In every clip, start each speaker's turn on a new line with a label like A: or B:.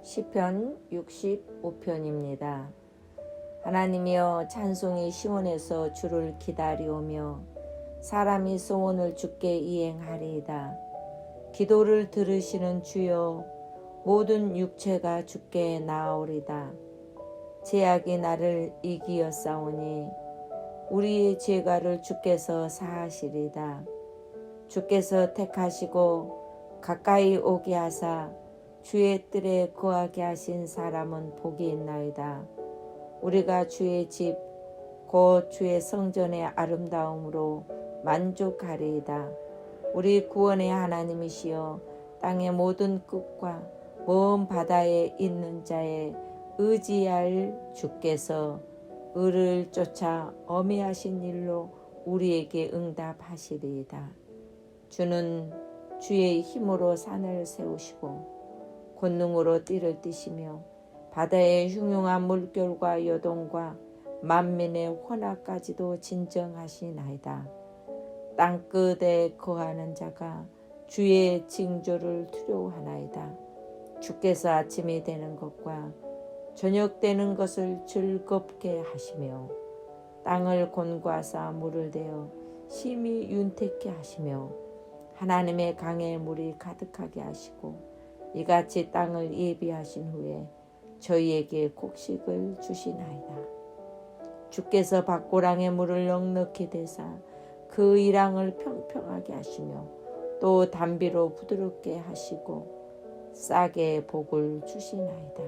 A: 시편 65편입니다. 하나님이여, 찬송이 시온에서 주를 기다리오며 사람이 소원을 주께 이행하리이다. 기도를 들으시는 주여, 모든 육체가 주께 나아오리다. 제약이 나를 이기었사오니 우리의 죄가를 주께서 사하시리다. 주께서 택하시고 가까이 오게 하사 주의 뜰에 거하게 하신 사람은 복이 있나이다. 우리가 주의 집 곧 주의 성전의 아름다움으로 만족하리이다. 우리 구원의 하나님이시여, 땅의 모든 끝과 먼 바다에 있는 자의 의지할 주께서 의를 쫓아 어미하신 일로 우리에게 응답하시리이다. 주는 주의 힘으로 산을 세우시고 권능으로 띠를 띠시며 바다의 흉흉한 물결과 요동과 만민의 혼합까지도 진정하시나이다. 땅끝에 거하는 자가 주의 징조를 두려워하나이다. 주께서 아침이 되는 것과 저녁 되는 것을 즐겁게 하시며 땅을 곤과사 물을 대어 심히 윤택케 하시며 하나님의 강에 물이 가득하게 하시고 이같이 땅을 예비하신 후에 저희에게 곡식을 주시나이다. 주께서 밭고랑에 물을 넉넉히 대사 그 이랑을 평평하게 하시며 또 담비로 부드럽게 하시고 싸게 복을 주시나이다.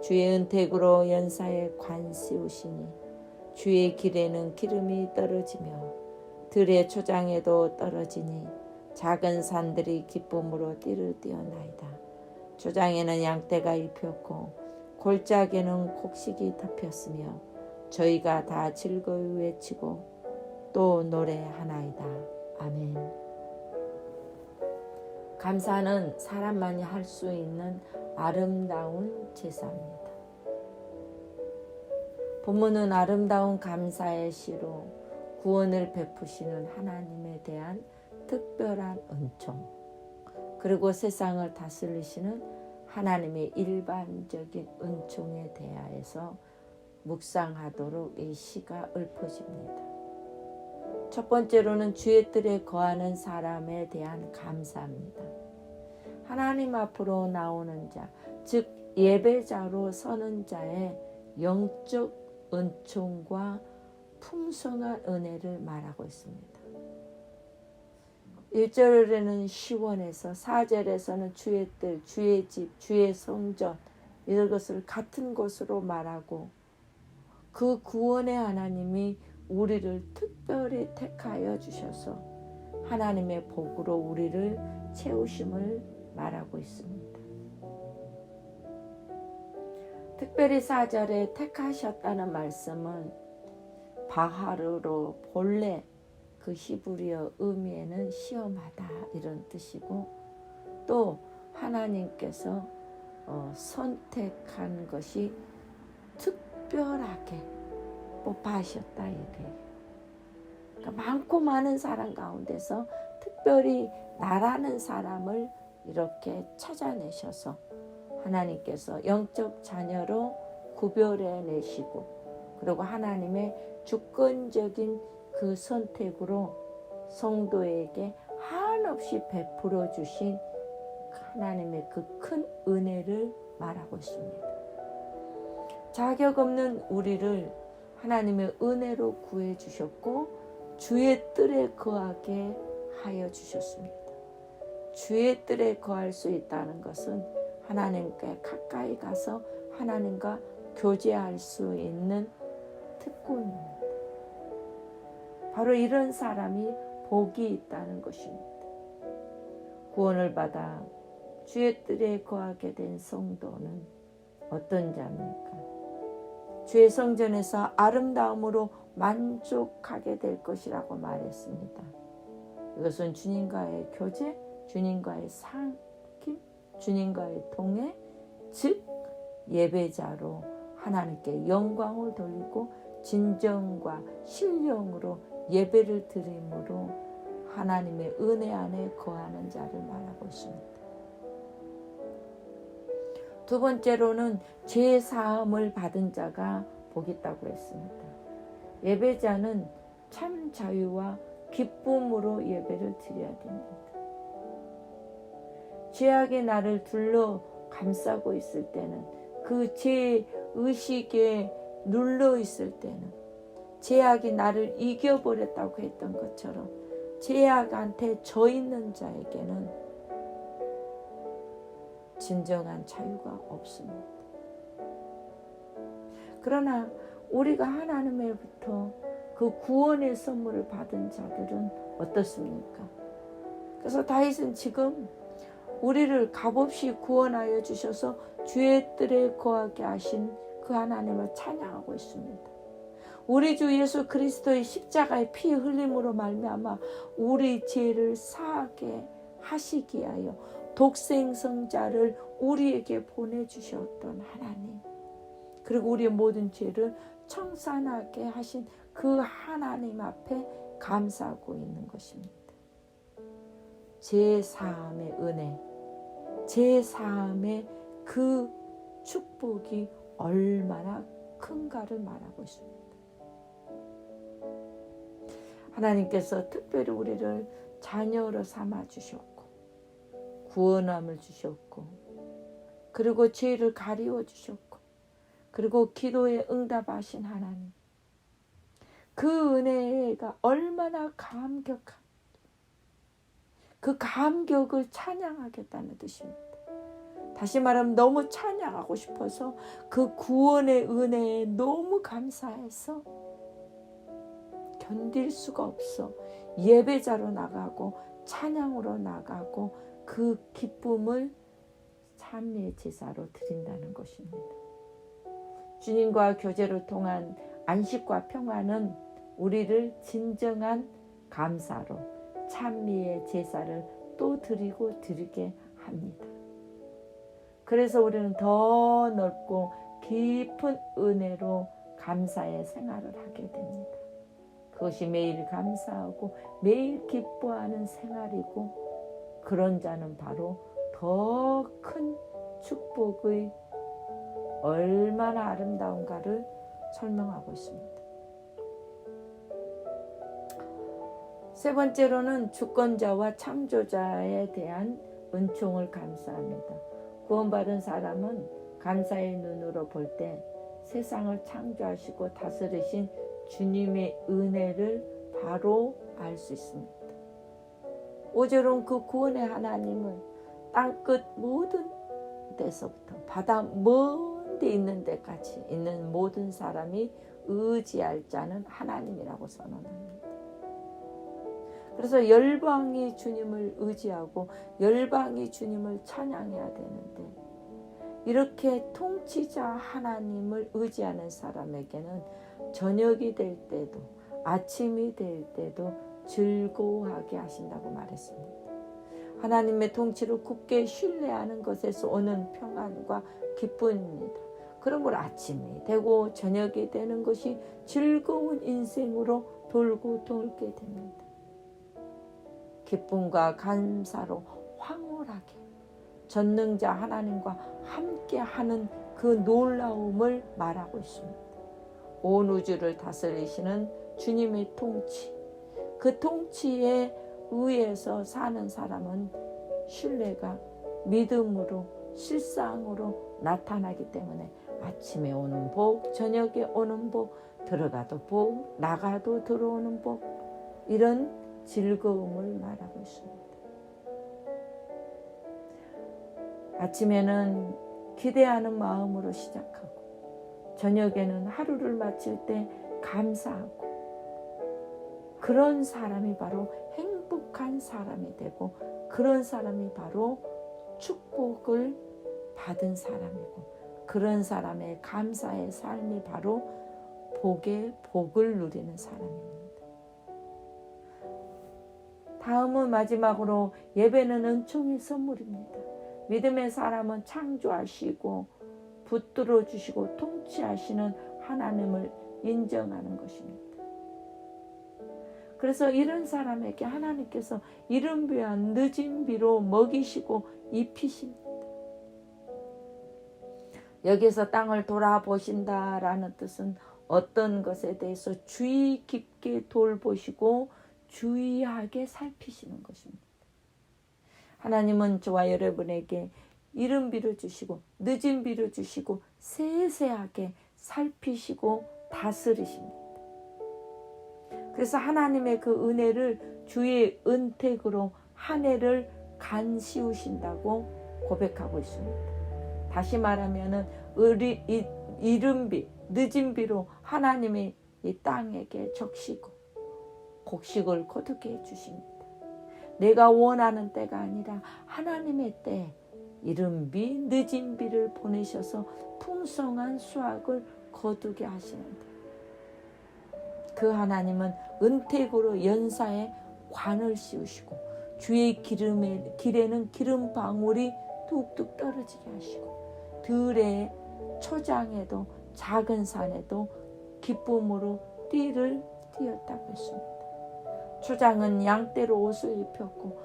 A: 주의 은택으로 연사에 관 씌우시니 주의 길에는 기름이 떨어지며 들의 초장에도 떨어지니 작은 산들이 기쁨으로 띠를 띄어나이다. 초장에는 양떼가 입혔고 골짜기에는 곡식이 덮였으며 저희가 다 즐거이 외치고 또 노래하나이다. 아멘. 감사는 사람만이 할 수 있는 아름다운 제사입니다. 본문은 아름다운 감사의 시로 구원을 베푸시는 하나님에 대한 특별한 은총, 그리고 세상을 다스리시는 하나님의 일반적인 은총에 대하여서 묵상하도록 이 시가 읊어집니다. 첫 번째로는 주의 뜰에 거하는 사람에 대한 감사입니다. 하나님 앞으로 나오는 자, 즉 예배자로 서는 자의 영적 은총과 풍성한 은혜를 말하고 있습니다. 1절에는 시온에서, 4절에서는 주의 뜰, 주의 집, 주의 성전, 이런 것을 같은 것으로 말하고 그 구원의 하나님이 우리를 특별히 택하여 주셔서 하나님의 복으로 우리를 채우심을 말하고 있습니다. 특별히 4절에 택하셨다는 말씀은 바하르로 본래 그 히브리어 의미에는 시험하다 이런 뜻이고, 또 하나님께서 선택한 것이 특별하게 뽑아하셨다 이게. 그러니까 많고 많은 사람 가운데서 특별히 나라는 사람을 이렇게 찾아내셔서 하나님께서 영적 자녀로 구별해 내시고, 그리고 하나님의 주권적인 그 선택으로 성도에게 한없이 베풀어 주신 하나님의 그 큰 은혜를 말하고 있습니다. 자격 없는 우리를 하나님의 은혜로 구해 주셨고 주의 뜰에 거하게 하여 주셨습니다. 주의 뜰에 거할 수 있다는 것은 하나님께 가까이 가서 하나님과 교제할 수 있는 특권입니다. 바로 이런 사람이 복이 있다는 것입니다. 구원을 받아 주의 뜰에 거하게 된 성도는 어떤 자입니까? 주의 성전에서 아름다움으로 만족하게 될 것이라고 말했습니다. 이것은 주님과의 교제, 주님과의 상김, 주님과의 동행, 즉 예배자로 하나님께 영광을 돌리고 진정과 신령으로 예배를 드림으로 하나님의 은혜 안에 거하는 자를 말하고 있습니다. 두 번째로는 죄 사함을 받은 자가 복 있다고 했습니다. 예배자는 참 자유와 기쁨으로 예배를 드려야 됩니다. 죄악이 나를 둘러 감싸고 있을 때는, 그 죄 의식에 눌러 있을 때는, 죄악이 나를 이겨버렸다고 했던 것처럼 죄악한테 져 있는 자에게는 진정한 자유가 없습니다. 그러나 우리가 하나님으로부터 그 구원의 선물을 받은 자들은 어떻습니까? 그래서 다윗은 지금 우리를 값없이 구원하여 주셔서 주의 뜰에 거하게 하신 그 하나님을 찬양하고 있습니다. 우리 주 예수 그리스도의 십자가의 피 흘림으로 말미암아 우리 죄를 사하게 하시기 위하여 독생성자를 우리에게 보내주셨던 하나님, 그리고 우리의 모든 죄를 청산하게 하신 그 하나님 앞에 감사하고 있는 것입니다. 제사함의 은혜, 제사함의 그 축복이 얼마나 큰가를 말하고 있습니다. 하나님께서 특별히 우리를 자녀로 삼아 주셨고, 구원함을 주셨고, 그리고 죄를 가리워 주셨고, 그리고 기도에 응답하신 하나님, 그 은혜가 얼마나 감격한, 그 감격을 찬양하겠다는 뜻입니다. 다시 말하면 너무 찬양하고 싶어서 그 구원의 은혜에 너무 감사해서 견딜 수가 없어 예배자로 나가고 찬양으로 나가고 그 기쁨을 찬미의 제사로 드린다는 것입니다. 주님과 교제를 통한 안식과 평화는 우리를 진정한 감사로 찬미의 제사를 또 드리고 드리게 합니다. 그래서 우리는 더 넓고 깊은 은혜로 감사의 생활을 하게 됩니다. 그것이 매일 감사하고 매일 기뻐하는 생활이고, 그런 자는 바로 더 큰 축복의 얼마나 아름다운가를 설명하고 있습니다. 세 번째로는 주권자와 창조자에 대한 은총을 감사합니다. 구원받은 사람은 감사의 눈으로 볼 때 세상을 창조하시고 다스리신 주님의 은혜를 바로 알 수 있습니다. 5절은 그 구원의 하나님을 땅끝 모든 데서부터 바다 먼 데 있는 데까지 있는 모든 사람이 의지할 자는 하나님이라고 선언합니다. 그래서 열방이 주님을 의지하고 열방이 주님을 찬양해야 되는데, 이렇게 통치자 하나님을 의지하는 사람에게는 저녁이 될 때도 아침이 될 때도 즐거워하게 하신다고 말했습니다. 하나님의 통치를 굳게 신뢰하는 것에서 오는 평안과 기쁨입니다. 그런 걸 아침이 되고 저녁이 되는 것이 즐거운 인생으로 돌고 돌게 됩니다. 기쁨과 감사로 황홀하게 전능자 하나님과 함께하는 그 놀라움을 말하고 있습니다. 온 우주를 다스리시는 주님의 통치, 그 통치에 의해서 사는 사람은 신뢰가 믿음으로 실상으로 나타나기 때문에 아침에 오는 복, 저녁에 오는 복, 들어가도 복, 나가도 들어오는 복, 이런 즐거움을 말하고 있습니다. 아침에는 기대하는 마음으로 시작하고 저녁에는 하루를 마칠 때 감사하고, 그런 사람이 바로 행복한 사람이 되고, 그런 사람이 바로 축복을 받은 사람이고, 그런 사람의 감사의 삶이 바로 복의 복을 누리는 사람입니다. 다음은 마지막으로 예배는 은총의 선물입니다. 믿음의 사람은 창조하시고 붙들어 주시고 통치하시는 하나님을 인정하는 것입니다. 그래서 이런 사람에게 하나님께서 이른 비와 늦은 비로 먹이시고 입히십니다. 여기서 땅을 돌아보신다라는 뜻은 어떤 것에 대해서 주의 깊게 돌보시고 주의하게 살피시는 것입니다. 하나님은 저와 여러분에게 이른 비를 주시고 늦은 비를 주시고 세세하게 살피시고 다스리십니다. 그래서 하나님의 그 은혜를 주의 은택으로 한 해를 간시우신다고 고백하고 있습니다. 다시 말하면 이른 비, 늦은 비로 하나님의 이 땅에게 적시고 곡식을 거두게 해주십니다. 내가 원하는 때가 아니라 하나님의 때 이른 비, 늦은 비를 보내셔서 풍성한 수확을 거두게 하시는데, 그 하나님은 은택으로 연사에 관을 씌우시고 주의 길에는 기름 방울이 뚝뚝 떨어지게 하시고 들의 초장에도 작은 산에도 기쁨으로 띠를 띄었다고 했습니다. 초장은 양떼로 옷을 입혔고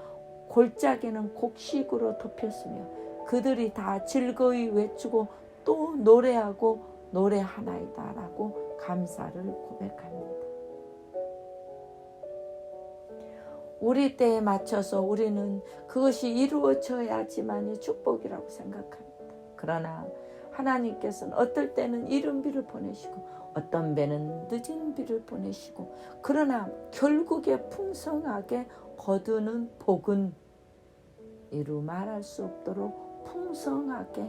A: 골짜기는 곡식으로 덮였으며 그들이 다 즐거이 외치고 또 노래하고 노래하나이다 라고 감사를 고백합니다. 우리 때에 맞춰서 우리는 그것이 이루어져야지만이 축복이라고 생각합니다. 그러나 하나님께서는 어떨 때는 이른 비를 보내시고 어떤 배는 늦은 비를 보내시고, 그러나 결국에 풍성하게 거두는 복은 이루 말할 수 없도록 풍성하게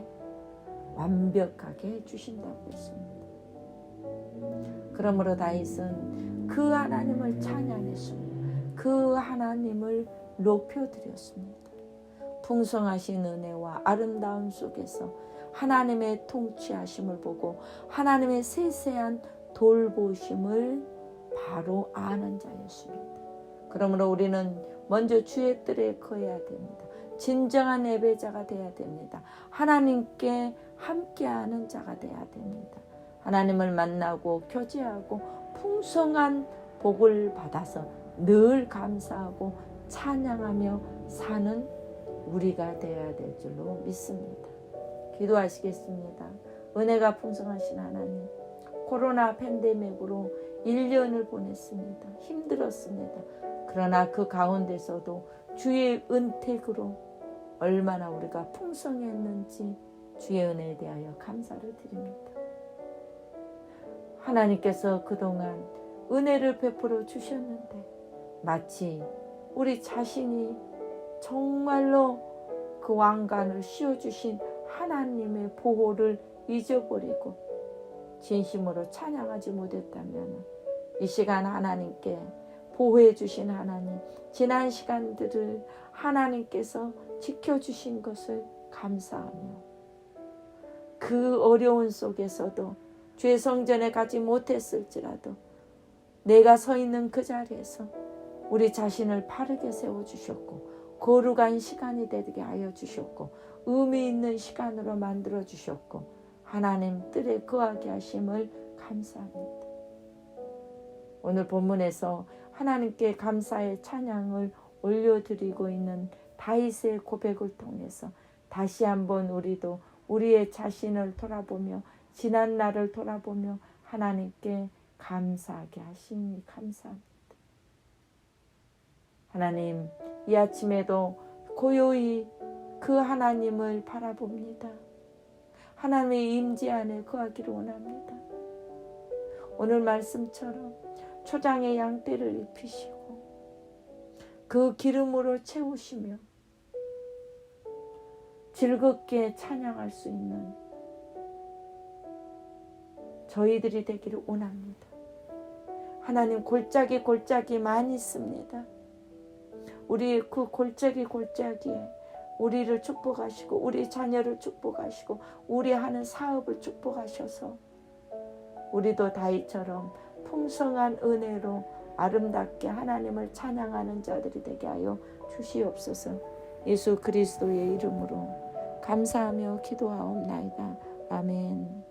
A: 완벽하게 해주신다고 했습니다. 그러므로 다윗은 그 하나님을 찬양했습니다. 그 하나님을 높여드렸습니다. 풍성하신 은혜와 아름다움 속에서 하나님의 통치하심을 보고 하나님의 세세한 돌보심을 바로 아는 자였습니다. 그러므로 우리는 먼저 주의 뜰에 거해야 됩니다. 진정한 예배자가 되어야 됩니다. 하나님께 함께하는 자가 되어야 됩니다. 하나님을 만나고 교제하고 풍성한 복을 받아서 늘 감사하고 찬양하며 사는 우리가 되어야 될 줄로 믿습니다. 기도하시겠습니다. 은혜가 풍성하신 하나님, 코로나 팬데믹으로 1년을 보냈습니다. 힘들었습니다. 그러나 그 가운데서도 주의 은택으로 얼마나 우리가 풍성했는지 주의 은혜에 대하여 감사를 드립니다. 하나님께서 그동안 은혜를 베풀어 주셨는데 마치 우리 자신이 정말로 그 왕관을 씌워주신 하나님의 보호를 잊어버리고 진심으로 찬양하지 못했다면 이 시간 하나님께 보호해 주신 하나님, 지난 시간들을 하나님께서 지켜주신 것을 감사하며 그 어려운 속에서도 주의 성전에 가지 못했을지라도 내가 서 있는 그 자리에서 우리 자신을 바르게 세워주셨고 거룩한 시간이 되게 하여 주셨고 의미 있는 시간으로 만들어 주셨고 하나님 뜰에 거하게 하심을 감사합니다. 오늘 본문에서 하나님께 감사의 찬양을 올려드리고 있는 다윗의 고백을 통해서 다시 한번 우리도 우리의 자신을 돌아보며 지난 날을 돌아보며 하나님께 감사하게 하시니 감사합니다. 하나님, 이 아침에도 고요히 그 하나님을 바라봅니다. 하나님의 임재 안에 거하기를 원합니다. 오늘 말씀처럼 초장에 양떼를 입히시고 그 기름으로 채우시며 즐겁게 찬양할 수 있는 저희들이 되기를 원합니다. 하나님, 골짜기 많이 있습니다. 우리 그 골짜기에 우리를 축복하시고 우리 자녀를 축복하시고 우리 하는 사업을 축복하셔서 우리도 다윗처럼 풍성한 은혜로 아름답게 하나님을 찬양하는 자들이 되게 하여 주시옵소서. 예수 그리스도의 이름으로 감사하며 기도하옵나이다. 아멘.